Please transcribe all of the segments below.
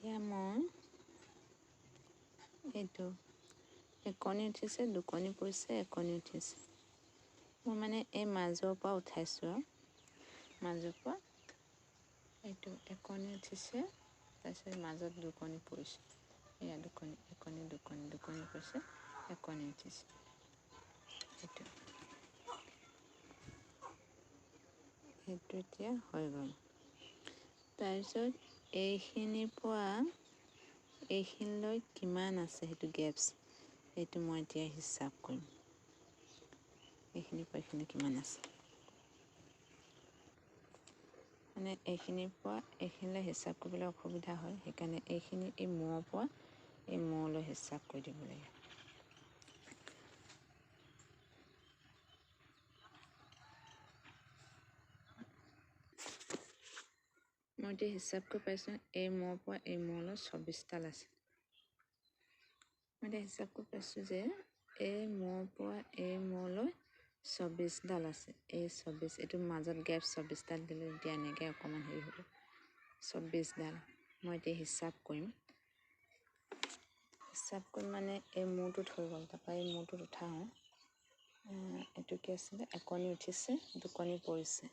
এতিয়া মই এইটো একণি উঠিছে, দুকণি পৰিছে, একণি উঠিছে। মই মানে এই মাজৰ পৰা উঠাইছোঁ আৰু মাজৰ পৰা এইটো একণি উঠিছে, তাৰপিছত মাজত দুকণি পৰিছে। এয়া দুকণি, একণি, দুকণি, দুকণি পৰিছে, একণি উঠিছে। সেইটো এতিয়া হৈ গ'ল। তাৰপিছত এইখিনিৰ পৰা এইখিনিলৈ কিমান আছে সেইটো গেপছ, সেইটো মই এতিয়া হিচাপ কৰিম। এইখিনিৰ পৰা এইখিনি কিমান আছে, মানে এইখিনিৰ পৰা এইখিনিলৈ হিচাপ কৰিবলৈ অসুবিধা হয়, সেইকাৰণে এইখিনি এই মূৰৰ পৰা এই মূৰলৈ হিচাপ কৰি দিব লাগে। মই এতিয়া হিচাপ কৰি পাইছোঁ এই মূৰৰ পৰা এই মূৰলৈ 24ডাল আছে। মই এতিয়া হিচাপ কৰি পাইছোঁ যে এই মূৰৰ পৰা এই মূৰলৈ 24ডাল আছে। এই 24, এইটো মাজত গেপ 24ডাল দিলে এতিয়া এনেকৈ অকণমান হেৰি হ'ব, 24ডাল। মই এতিয়া হিচাপ কৰিম। হিচাপ কৰি মানে এই মূৰটোত হৈ গ'ল, তাৰপৰা এই মূৰটোত উঠাওঁ। এইটো কি আছিলে, একণি উঠিছে, দুকণি পৰিছে।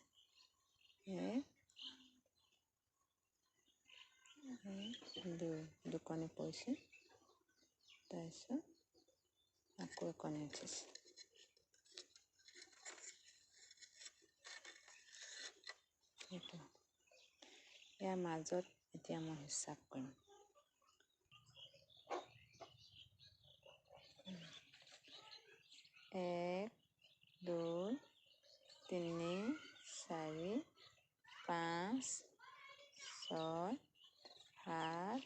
দুকণি পৰিছে, তাৰপিছত আকৌ একণি উঠিছে। সেইটো ইয়াৰ মাজত এতিয়া মই হিচাপ কৰিম। 1, 2, 3, 4, 5, 6, 7,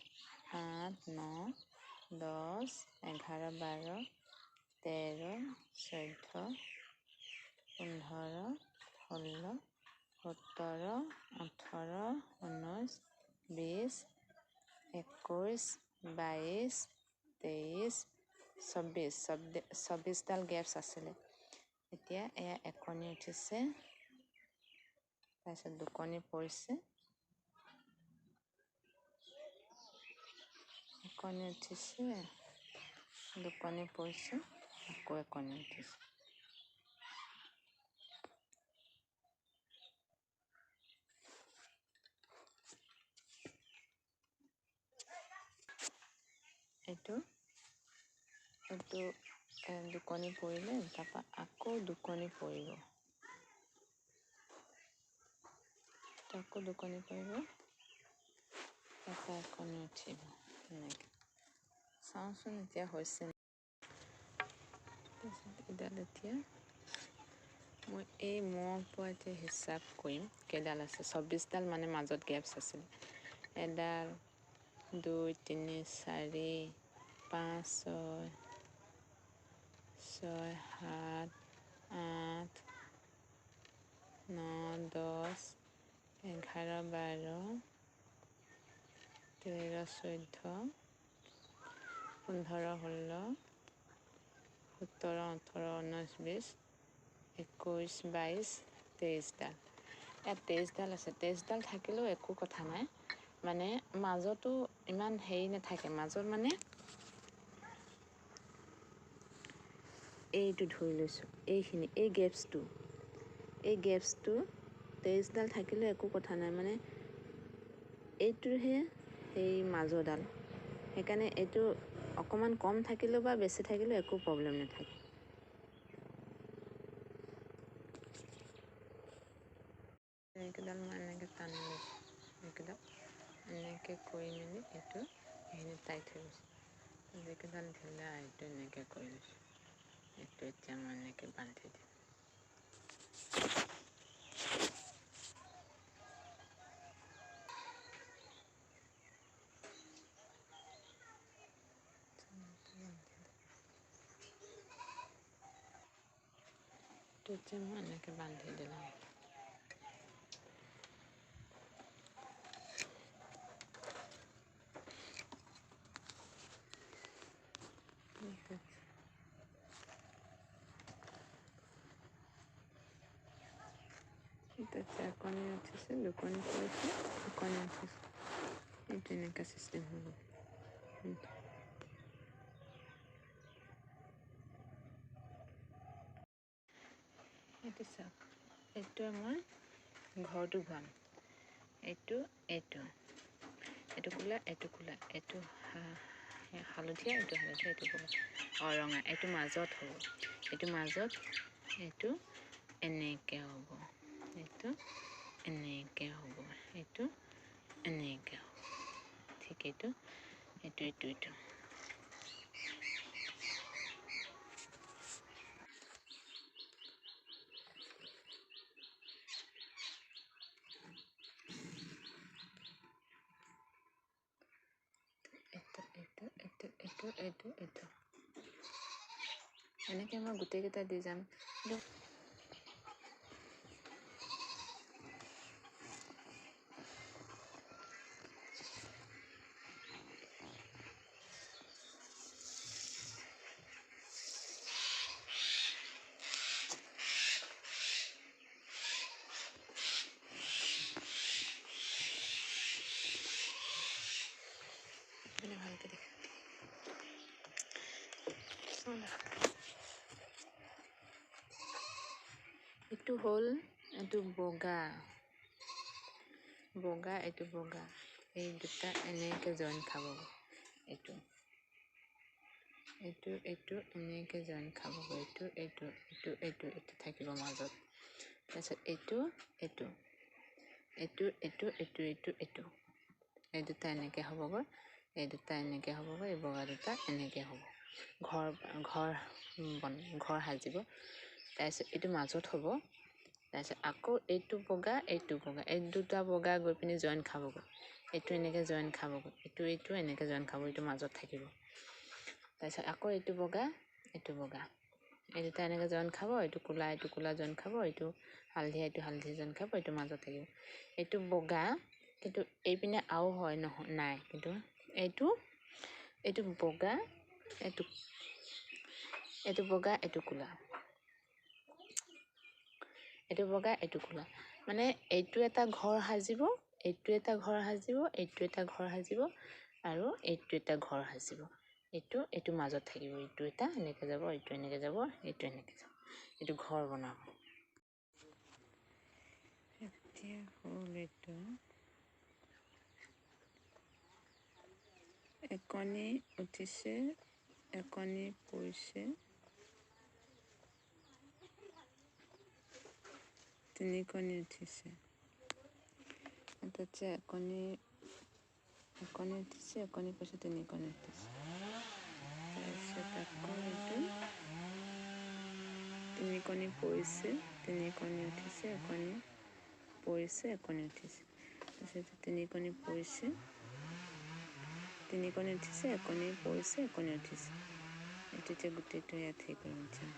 8, 9, 10, 11, 12, 13, 14, 15, 16, 17, 18, 19, 20, 21, 22, 23, 24ডাল গেপছ আছিলে। এতিয়া এয়া একণি উঠিছে, তাৰপিছত দুকণি পৰিছে, একণি উঠিছে, দুকণি পৰিছে, আকৌ একণি উঠিছে। এইটো দুকণি পৰিলে, তাৰপৰা আকৌ দুকণি পৰিব, আকৌ দুকণি পৰিব, তাৰপৰা একণি উঠিব। এনেকৈ চাওঁচোন এতিয়া হৈছে। এডাল এতিয়া মই এই মূৰৰ পৰা এতিয়া হিচাপ কৰিম কেইডাল আছে। 24ডাল মানে মাজত গেপছ আছিল। 1, 2, 3, 4, 5, 6, 7, 8, 9, 10, 11, 12, 13, 14, 15, 16, 17, 18, 19, 20, 21, 22, 23ডাল। ইয়াত 23ডাল আছে। 23ডাল থাকিলেও একো কথা নাই, মানে মাজতো ইমান হেৰি নাথাকে। মাজত মানে এইটো ধৰি লৈছোঁ, এইখিনি এই গেপছটো 23ডাল থাকিলেও একো কথা নাই, মানে এইটোহে সেই মাজৰডাল। সেইকাৰণে এইটো অকণমান কম থাকিলেও বা বেছি থাকিলেও একো প্ৰব্লেম নাথাকে। এইকেইডাল মই এনেকৈ টানি লৈছোঁ, এইকেইডাল এনেকৈ কৰি মেলি এইটো এইখিনি টাইট হৈ গৈছে। যিকেইডাল ঢিলা এইটো এনেকৈ কৰি লৈছোঁ। এইটো এতিয়া মই এনেকৈ বান্ধি দিম। এতিয়া মই এনেকৈ বান্ধি দিলোঁ। তেতিয়া একণি উঠিছে, দুকণি পৰিছে, একণি উঠিছে। এইটো তেনেকুৱা চিষ্টেম হ'ব। এইটো চাওক, এইটোৱে মই ঘৰটো ঘূৰাম, এইটো কোলা, এইটো কোলা, এইটো হালধীয়া, এইটো হালধীয়া, এইটো বগা ৰঙা, এইটো মাজত হ'ব, এইটো মাজত, এইটো এনেকৈ হ'ব, এইটো এনেকৈ হ'ব, এইটো এনেকৈ হ'ব, ঠিক এইটো এইটো এনেকৈ মই গোটেইকেইটা দি যাম। ভালকৈ দেখ, এইটো হ'ল, এইটো বগা, এইটো বগা, এই দুটা এনেকৈ জইন খাব, এইটো এনেকৈ জইন খাব, এইটো থাকিব মাজত, তাৰপিছত এইটো এই দুটা এনেকৈ হ'বগৈ, এই দুটা এনেকৈ হ'বগৈ, এই বগা দুটা এনেকৈ হ'ব, ঘৰ সাজিব। তাৰপিছত এইটো মাজত হ'ব, তাৰপিছত আকৌ এইটো বগা, এই দুটা বগা গৈ পিনি জইন খাবগৈ, এইটো এনেকৈ জইন খাবগৈ, এইটো এনেকৈ জইন খাব, এইটো মাজত থাকিব। তাৰপিছত আকৌ এইটো বগা, এই দুটা এনেকৈ জইন খাব, এইটো কোলা জইন খাব, এইটো হালধীয়া জইন খাব, এইটো মাজত থাকিব। এইটো বগা, কিন্তু এইপিনে আৰু হয় নাই, কিন্তু এইটো বগা, এইটো বগা, এইটো কোলা, এইটো বগা, এইটো কোলা, মানে এইটো এটা ঘৰ সাজিব, এইটো এটা ঘৰ সাজিব, এইটো এটা ঘৰ সাজিব, আৰু এইটো এটা ঘৰ সাজিব, এইটো মাজত থাকিব, এইটো এটা এনেকৈ যাব, এইটো এনেকৈ যাব, এইটো এনেকৈ যাব, এইটো ঘৰ বনাব। এতিয়া হ'ল এইটো একণি উঠিছে, একণি পৰিছে, তিনিকণি উঠিছে, এতিয়া একণি উঠিছে, একণি পৰিছে, তিনিকণি উঠিছে, তাৰপিছত আকৌ এইটো তিনিকণি পৰিছে, তিনিকণি উঠিছে, একণি পৰিছে, একণি উঠিছে, তাৰপিছত তিনিকণি পৰিছে, তিনিকণি উঠিছে, একণি পৰিছে, একণি উঠিছে, এইটো এতিয়া গোটেইটো ইয়াত হেৰি কৰিম এতিয়া।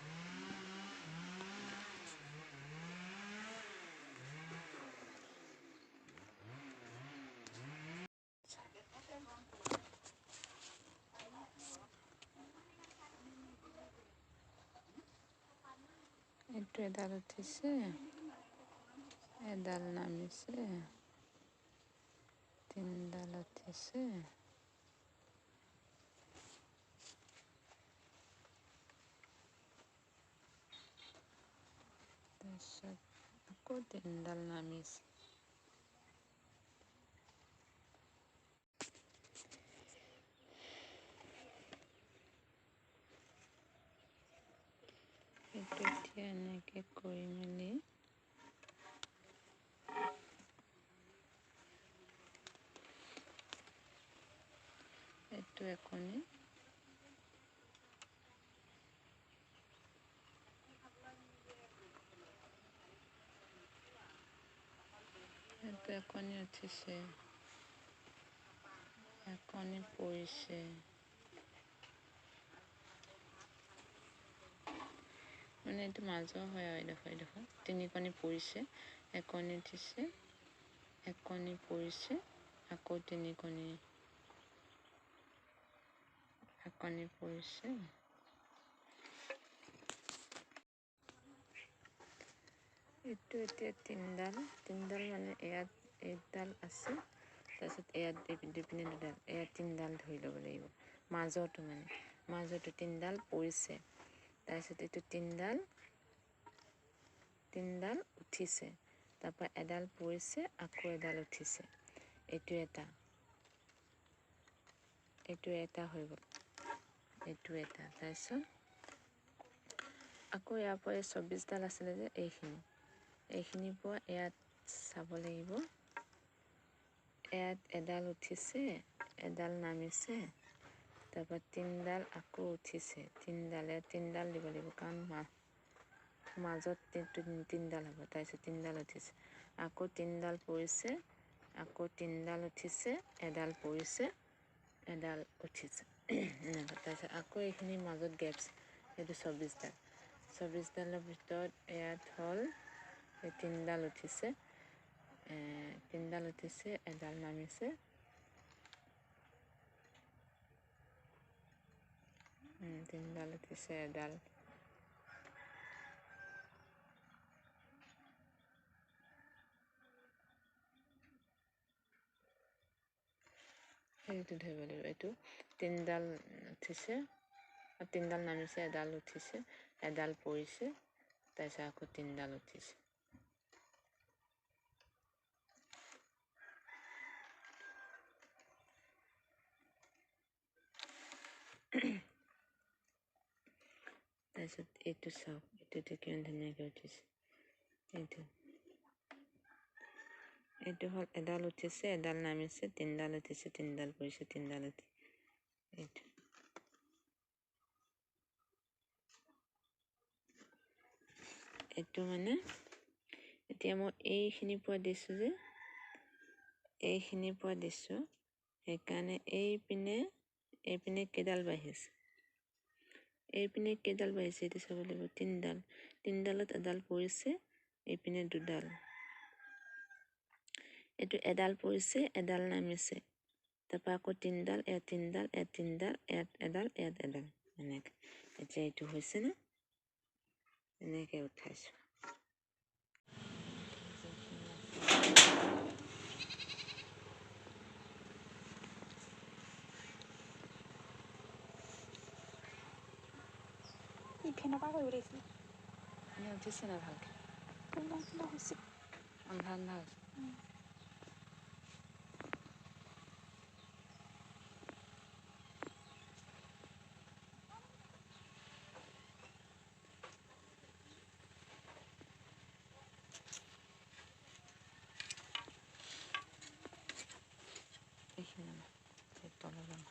এইটো এডাল উঠিছে, এডাল নামিছে, তিনিডাল উঠিছে, তাৰপিছত আকৌ তিনিডাল নামিছে, এইটো এতিয়া এনেকৈ কৰি মেলি এইটো একণি, এইটো একণি উঠিছে, একণি পৰিছে, মানে এইটো মাজৰ হয় আৰু এইডোখৰ তিনিকণি পৰিছে, একণি উঠিছে, একণি পৰিছে, আকৌ তিনিকণি, একণি পৰিছে, এইটো এতিয়া তিনিডাল মানে ইয়াত এইডাল আছে, তাৰপিছত ইয়াত দুপিনে দুডাল, ইয়াত তিনিডাল ধৰি ল'ব লাগিব মাজৰটো মানে মাজৰটো তিনিডাল পৰিছে তাৰপিছত এইটো তিনিডাল উঠিছে তাৰপৰা এডাল পৰিছে আকৌ এডাল উঠিছে এইটো এটা হৈ গ'ল এইটো এটা তাৰপিছত আকৌ ইয়াৰ পৰা 24ডাল আছিলে যে এইখিনিৰ পৰা ইয়াত চাব লাগিব ইয়াত এডাল উঠিছে এডাল নামিছে তাৰপৰা তিনিডাল আকৌ উঠিছে তিনিডাল দিব লাগিব কাৰণ মাজত তিনিডাল হ'ব তাৰপিছত তিনিডাল উঠিছে আকৌ তিনিডাল পৰিছে আকৌ তিনিডাল উঠিছে এডাল পৰিছে এডাল উঠিছে এনেকুৱা তাৰপিছত আকৌ এইখিনি মাজত গেপছ সেইটো 24ডালৰ ভিতৰত ইয়াত হ'ল এই তিনিডাল উঠিছে এডাল নামিছে তিনিডাল উঠিছে এডাল সেইটো ধৰিব লাগিব এইটো তিনিডাল উঠিছে তিনিডাল নামিছে এডাল উঠিছে এডাল পৰিছে তাৰপিছত আকৌ তিনিডাল উঠিছে তাৰপিছত এইটো চাওক এইটোতে কিমান ধুনীয়াকৈ উঠিছে এইটো হ'ল এডাল উঠিছে এডাল নামিছে তিনিডাল উঠিছে তিনিডাল পৰিছে তিনিডাল উঠিছে এইটো মানে এতিয়া মই এইখিনিৰ পৰা দিছোঁ সেইকাৰণে এইপিনে কেইডাল বাঢ়িছে এইটো চাব লাগিব তিনিডালত এডাল পৰিছে এইপিনে দুডাল এইটো এডাল পৰিছে এডাল নামিছে তাৰপৰা আকৌ তিনিডাল ইয়াত এডাল এনেকৈ এতিয়া এইটো হৈছে না এনেকৈ উঠাইছোঁ ফেনৰ পৰা কৰিব লাগিছিলে উঠিছে নাই ভালকৈ হৈছে আন্ধাৰ হৈছে এইখিনি তললৈ মাৰি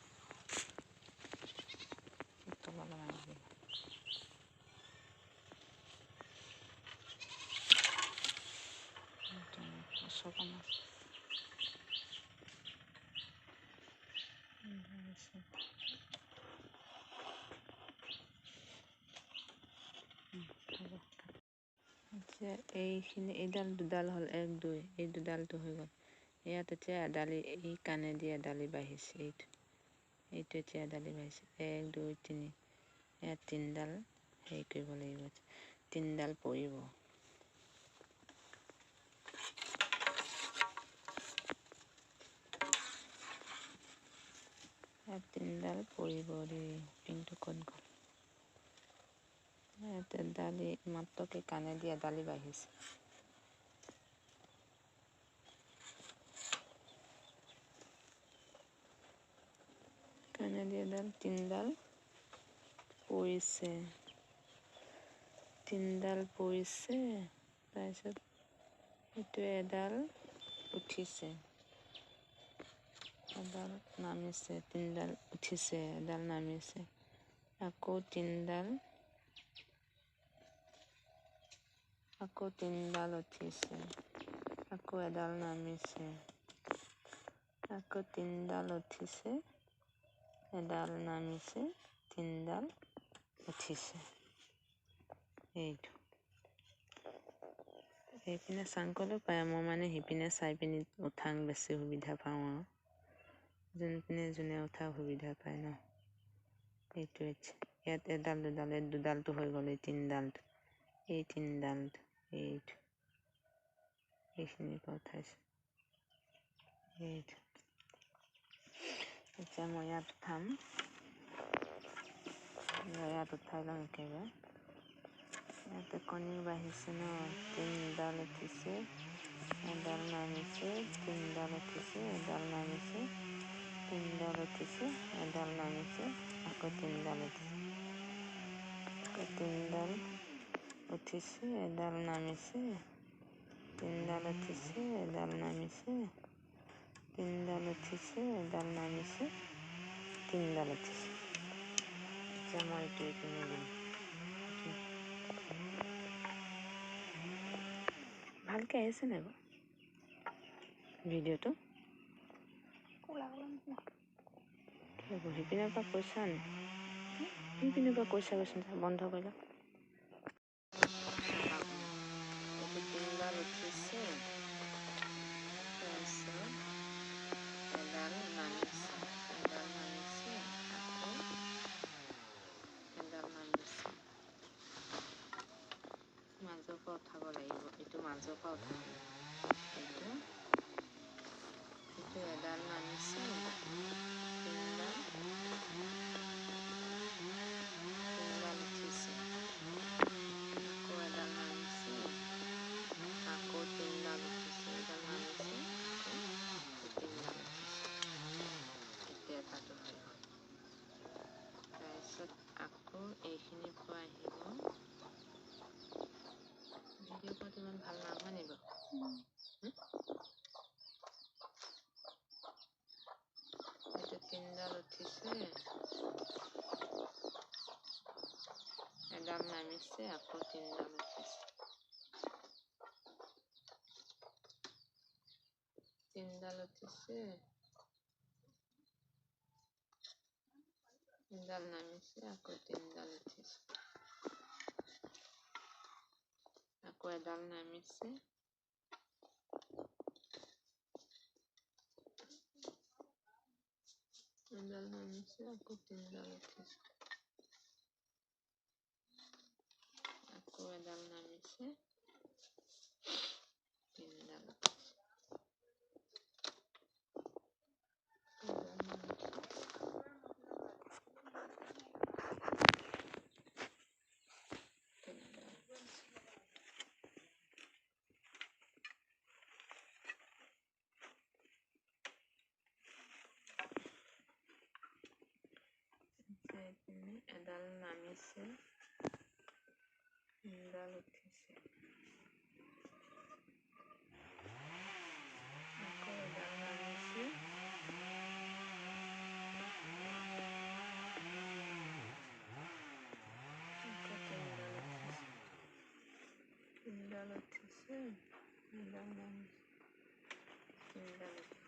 অকণমান এতিয়া এইখিনি এইডাল দুডাল হ'ল 1 2 এই দুডালটো হৈ গ'ল ইয়াত এতিয়া এডালি এই কাণেদি এডালি বাঢ়িছে এইটো এতিয়া এডালি বাঢ়িছে 1 2 3 ইয়াত তিনিডাল হেৰি কৰিব লাগিব তিনিডাল পৰিব ইয়াত তিনিডাল পৰিব দেই পিনটো ক'ত গ'ল ইয়াত এডালি মাত্ৰকে কাণেদি এডালি বাঢ়িছে কাণেদি তিনিডাল পৰিছে তাৰপিছত এইটো এডাল উঠিছে এডাল নামিছে তিনিডাল উঠিছে এডাল নামিছে আকৌ তিনিডাল উঠিছে আকৌ এডাল নামিছে আকৌ তিনিডাল উঠিছে এডাল নামিছে তিনিডাল উঠিছে এইটো সেইপিনে চাংকলো পায় মই মানে সিপিনে চাই পিনি উঠাং বেছি সুবিধা পাওঁ আৰু যোনে উঠা সুবিধা পায় ন এইটো ইয়াত এডাল দুডালটো হৈ গ'ল এই তিনিডালটো এইটো এইখিনিৰ পৰা উঠাইছোঁ এইটো এতিয়া মই ইয়াত উঠাম, ইয়াত উঠাই লওঁ একেবাৰে। ইয়াতে কণী বাঢ়িছে ন, 3ডাল উঠিছে, এডাল নামিছে, 3ডাল উঠিছে, এডাল নামিছে, 3ডাল উঠিছে, এডাল নামিছে, আকৌ 3ডাল উঠিছে, আকৌ 3ডাল উঠিছে, এডাল নামিছে, 3ডাল উঠিছে, এডাল নামিছে, 3ডাল উঠিছে, এডাল নামিছে, 3ডাল উঠিছে। এতিয়া মই এইটো মেলিম। ভালকৈ আহিছে নাই বাৰু ভিডিঅ'টো? সিপিনৰ পৰা কৈছা নে? সিপিনৰ পৰা কৈছা বন্ধ কৰি লওক। এইটো 3ডাল উঠিছে, তাৰপিছত এডাল নামিছে, এডাল নামিছে, আকৌ এডাল নামিছে। মাজৰ পৰা উঠাব লাগিব, এইটো মাজৰ পৰা উঠাব লাগিব। এইটো এডাল নামিছে, 3ডাল উঠিছে, আকৌ এডাল নামিছে, আকৌ 3ডাল উঠিছে, এডাল নামিছে, আকৌ 3ডাল উঠিছে। এতিয়া এটাটো হৈ গ'ল। তাৰপিছত আকৌ এইখিনিৰ পৰা আহিব। ভিডিঅ' কৰাটো ইমান ভাল নহয় নি বাৰু? এইটো 3ডাল উঠিছে, এডাল নামিছে, আকৌ 3ডাল উঠিছে, 3ডাল উঠিছে, এডাল নামিছে, আকৌ 3ডাল উঠিছে, আকৌ এডাল নামিছে, এডাল নামিছে, আকৌ 3ডাল উঠিছে, আকৌ এডাল নামিছে, 3ডাল উঠিছে, এডাল নামিছে, 3ডাল উঠিছে, আকৌ এডাল নামিছে, আকৌ 3ডাল উঠিছে, 3ডাল উঠিছে, এডাল নামিছে, 3ডাল উঠিছে।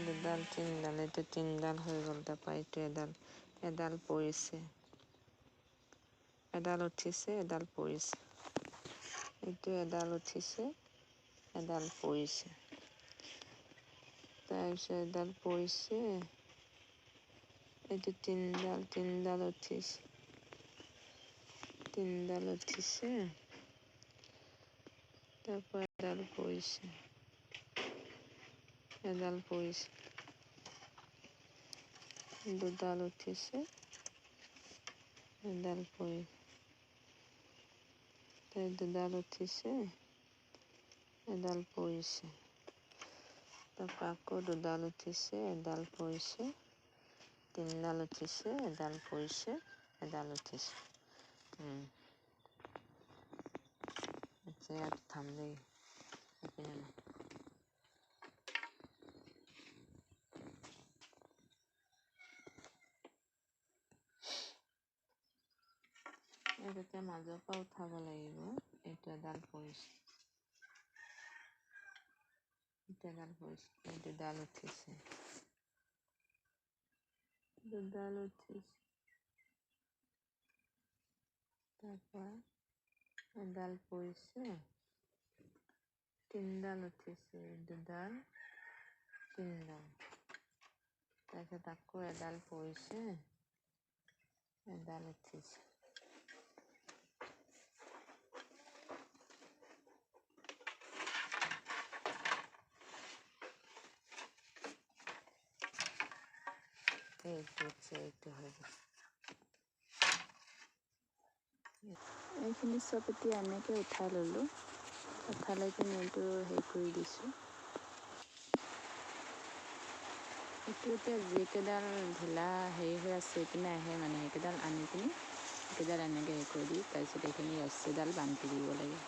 দুডাল 3ডাল, এইটো 3ডাল হৈ গ'ল। তাৰপৰা এইটো এডাল পৰিছে, এডাল উঠিছে, এডাল পৰিছে, এইটো এডাল উঠিছে, এডাল পৰিছে, তাৰপিছত এডাল পৰিছে, এইটো 3ডাল উঠিছে, 3ডাল উঠিছে, তাৰপৰা এডাল পৰিছে, এডাল পৰিছে, দুডাল উঠিছে, এডাল পৰিছে, দুডাল উঠিছে, এডাল পৰিছে, তাৰপৰা আকৌ দুডাল উঠিছে, এডাল পৰিছে, তিনিডাল উঠিছে, এডাল পৰিছে, এডাল উঠিছে। ইয়াত উঠাম দেই, এইপিনে নহয়। ইয়াত এতিয়া মাজৰ পৰা উঠাব লাগিব, এইটো এডাল পৰিছে, এইটো এডাল পৰিছে, এই দুডাল উঠিছে, দুডাল উঠিছে, তাৰপৰা এডাল পৰিছে, তিনিডাল উঠিছে, দুডাল, তিনিডাল, তাৰপিছত আকৌ এডাল পৰিছে, এডাল উঠিছে। এইটো হৈ গ'ল। এইখিনি চব এতিয়া এনেকৈ উঠাই ল'লোঁ, উঠাই লৈ কিনে এইটো হেৰি কৰি দিছোঁ। এইটো এতিয়া যিকেইডাল ঢিলা হেৰি হৈ আছে এইপিনে আহে মানে সেইকেইডাল আনি কিনি সেইকেইডাল এনেকৈ হেৰি কৰি দি তাৰপিছত এইখিনি ৰছীডাল বান্ধি দিব লাগে।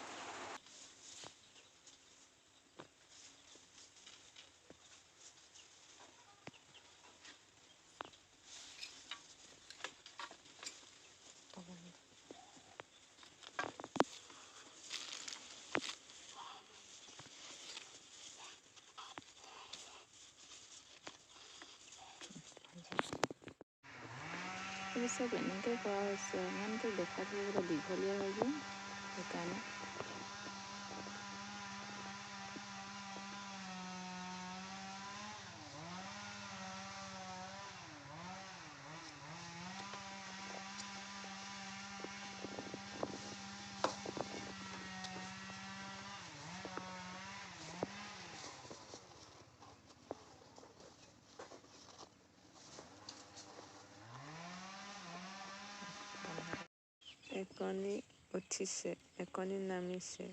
এইবোৰ চব এনেকৈ কৰা হৈছে, ইমানকৈ দেখাটো বোলে দীঘলীয়া হৈ যায় সেইকাৰণে। একণি উঠিছে, একণি নামিছে,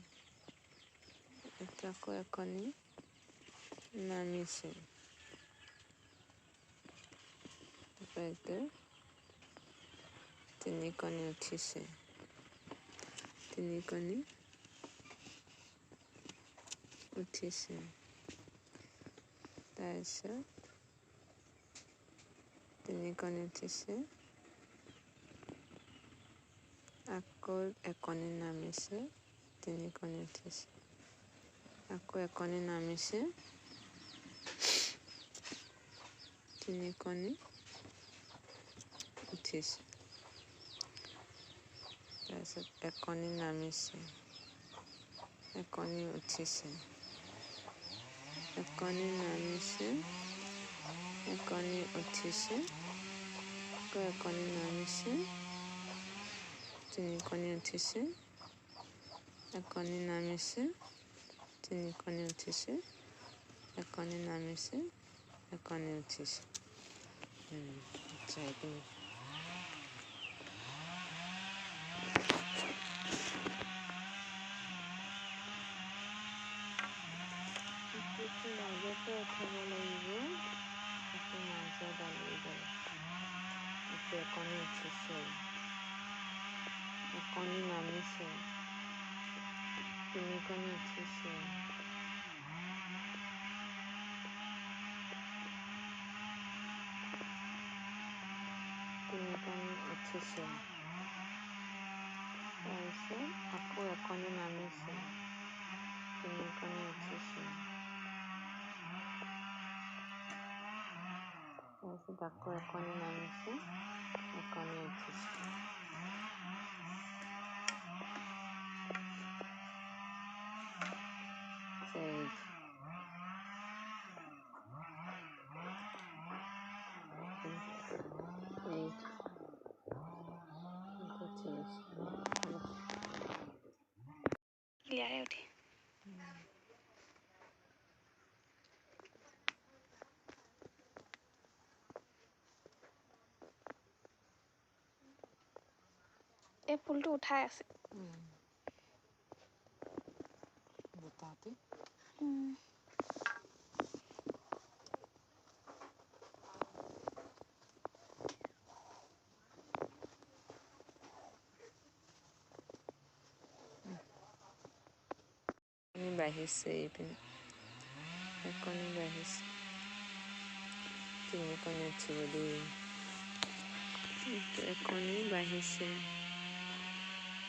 এতিয়া আকৌ একণি নামিছে, তাৰপৰা এইটো তিনিকণি উঠিছে, তিনিকণি উঠিছে, তাৰপিছত তিনিকণি উঠিছে, আকৌ একণি নামিছে, তিনিকণি উঠিছে, আকৌ একণি নামিছে, তিনিকণি উঠিছে, তাৰপিছত একণি নামিছে, একণি উঠিছে, একণি নামিছে, একণি উঠিছে, আকৌ একণি নামিছে, তিনিকণি উঠিছে, একণি নামিছে, তিনিকণি উঠিছে, একণি নামিছে, একণি উঠিছে। আচ্ছা এইখিনি মাজৰ পৰা উঠাব লাগিব, আকৌ মাজৰ ডালডাল আকৌ একণি উঠিছে, একণি নামিছে, তিনিকণি উঠিছে, তিনিকণি উঠিছে, তাৰপিছত আকৌ একণি নামিছে, তিনিকণি উঠিছে, তাৰপিছত আকৌ একণি নামিছে, একণি উঠিছে, ক্লিয়াৰে উঠে। এই ফুলটো উঠাই আছে বতাহতে বাঢ়িছে এইপিনে একণি বাঢ়িছে তিনিকণি উঠিব দেই একণি বাঢ়িছে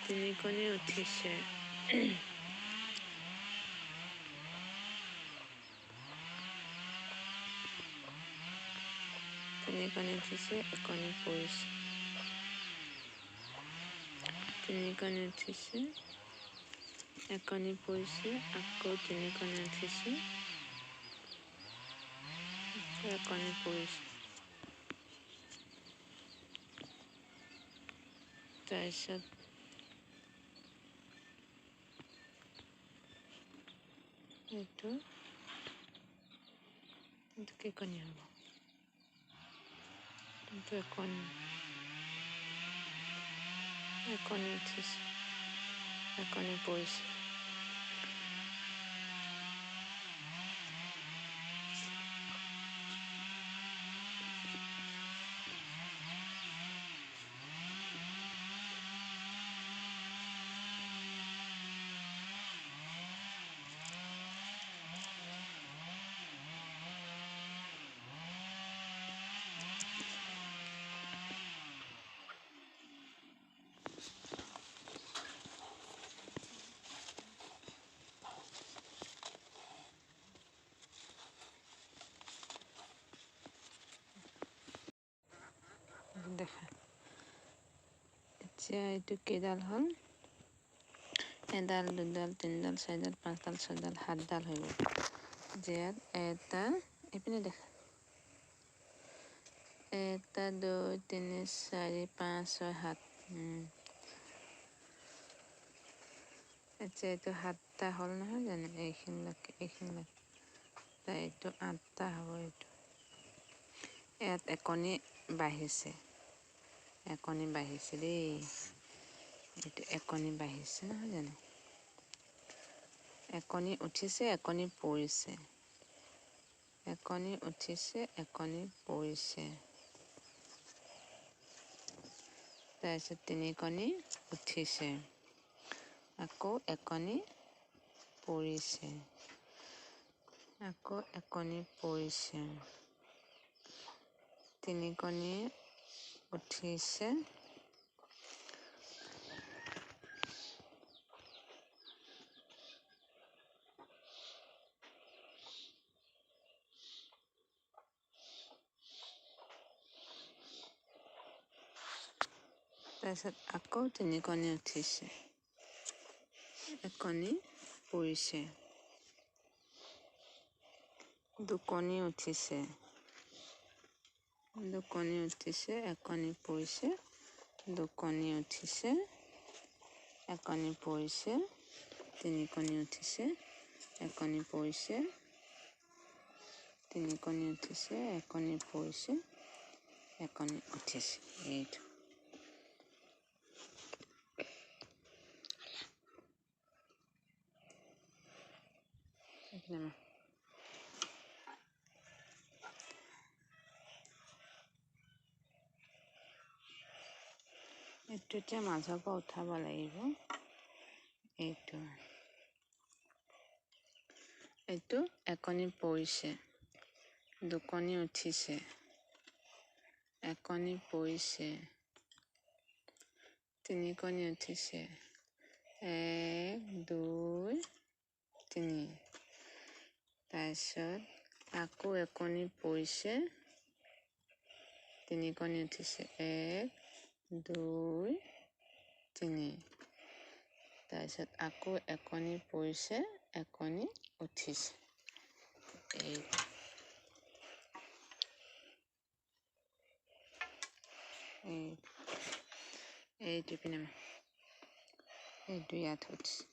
তিনিকণি উঠিছে তিনিকণি উঠিছে একণি পৰিছে তিনিকণি উঠিছে একণি পৰিছে আকৌ তিনিকণি উঠিছে একণি পৰিছে তাৰপিছত এইটো কেইকণি হ'ব এইটো একণি উঠিছে একণি পৰিছে দেখা এতিয়া এইটো কেইডাল হ'ল এডাল দুডাল তিনিডাল চাৰিডাল পাঁচডাল ছয়ডাল সাতডাল হৈ গ'ল ইয়াত এটা এইপিনে দেখা এটা দুই তিনি চাৰি পাঁচ ছয় সাত এতিয়া এইটো সাতটা হ'ল নহয় জানো এইখিনিলৈকে এইটো আঠটা হ'ব এইটো ইয়াত একণি বাঢ়িছে দেই এইটো একণি বাঢ়িছে নহয় জানো একণি উঠিছে একণি পৰিছে একণি উঠিছে একণি পৰিছে তাৰপিছত তিনিকণি উঠিছে আকৌ একণি পৰিছে আকৌ একণি পৰিছে তিনিকণি উঠিছে তাৰপিছত আকৌ তিনিকণি উঠিছে একণি পৰিছে দুকণি উঠিছে দুকণি উঠিছে একণি পৰিছে দুকণি উঠিছে একণি পৰিছে তিনিকণি উঠিছে একণি পৰিছে তিনিকণি উঠিছে একণি পৰিছে একণি উঠিছে এইটো এইটো এতিয়া মাজৰ পৰা উঠাব লাগিব এইটো একণি পৰিছে দুকণি উঠিছে একণি পৰিছে তিনিকণি উঠিছে এক দুই তিনি তাৰপিছত আকৌ একণি পৰিছে তিনিকণি উঠিছে এক দুই তিনি তাৰপিছত আকৌ একণি পৰিছে একণি উঠিছে এইটো পিনে এইটো ইয়াত উঠিছে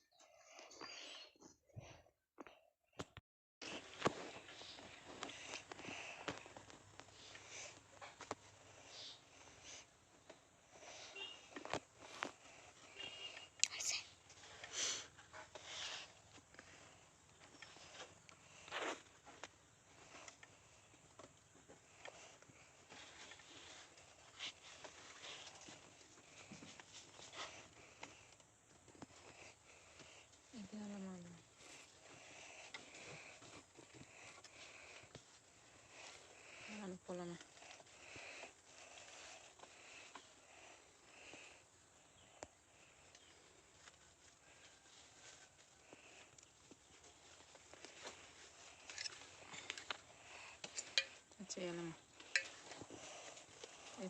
Jalan.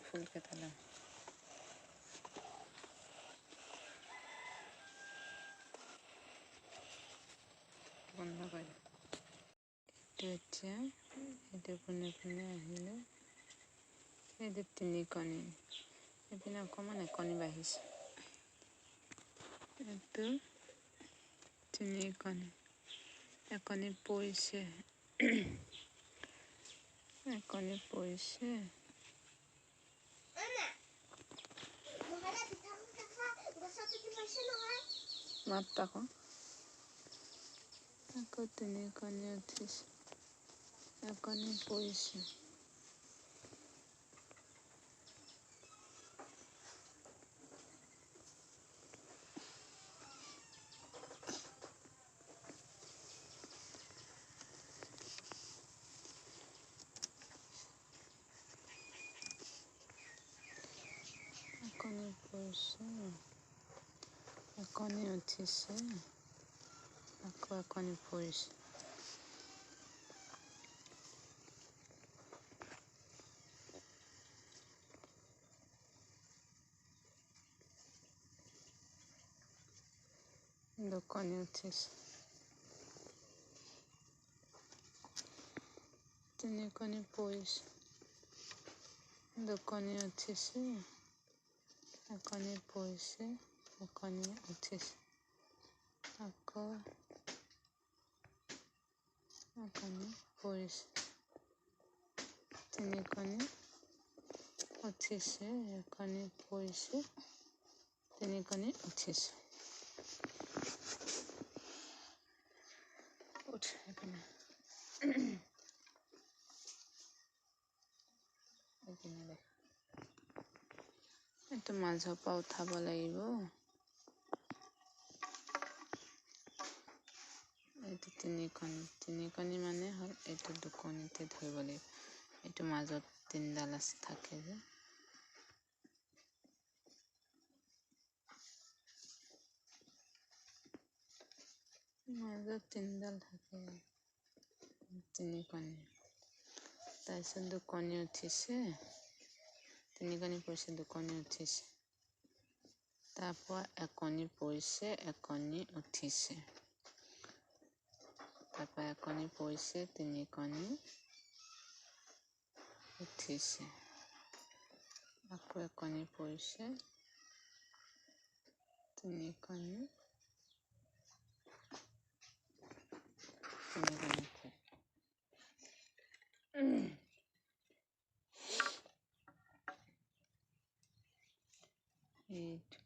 Full katalam. Banda kare. Itu punya ahile. Itu tini koni. Itu na koma koni bahis. Itu tini koni. Koni poise. Koni poise. Mata ko. Aku tini koni utis. Koni poise. Koni poise. Koni utis. Aku koni poise. Koni utis. Tini koni poise. Koni utis. Koni poise. Koni utis. Aku koni poise. Tini koni utis. Koni poise. Tini koni utis. Ut epina. Epina deh. Itu mazhab pa uthabo lagibo. Itu tini koni mane hol itu dukonite dhoribo লাগিব. Itu mazhab tindal আছে থাকে যে mazhab tindal থাকে tini koni. তাৰপিছত দুকণি উঠিছে তিনি কণি পৰিছে দুকণি উঠিছে তাৰপৰা একণি পৰিছে একণি উঠিছে তাৰপৰা একণি পৰিছে তিনি কণি উঠিছে আকৌ একণি পৰিছে তিনি কণি উঠিছে এইটো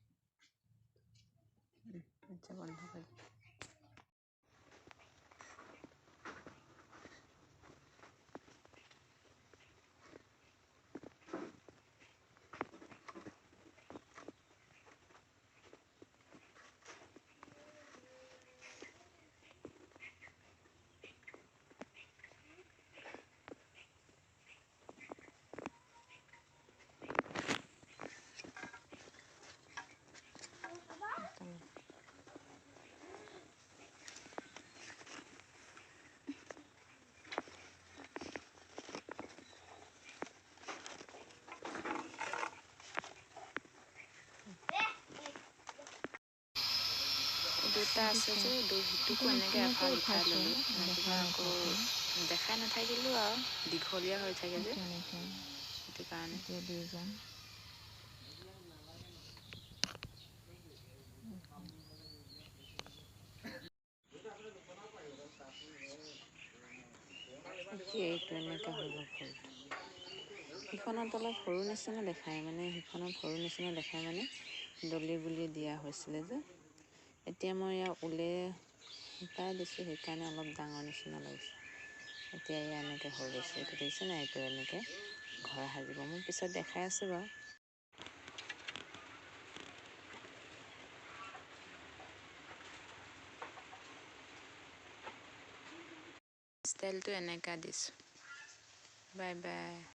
আচ্ছা বন্ধ কৰি দুটা আছে যে দুটো এনেকৈ এফাল উঠাই ল'লোঁ নতুবা আকৌ দেখাই নাথাকিলোঁ আৰু দীঘলীয়া হৈ থাকে যে সেইটো কাৰণে দুইজন এইটো এনেকৈ হ'ব ফুল সিখনত অলপ সৰু নিচিনা দেখায় মানে সিখনত সৰু নিচিনা দেখায় মানে দলি বুলি দিয়া হৈছিলে যে এতিয়া মই ইয়াৰ ওলে পাই দিছোঁ সেইকাৰণে অলপ ডাঙৰ নিচিনা লাগিছে এতিয়া ইয়াৰ এনেকৈ হৈ গৈছে এইটো দেখিছে নাই এইটো এনেকৈ ঘৰ সাজিব মই পিছত দেখাই আছোঁ বাৰু ষ্টাইলটো এনেকুৱা দিছোঁ বাই বাই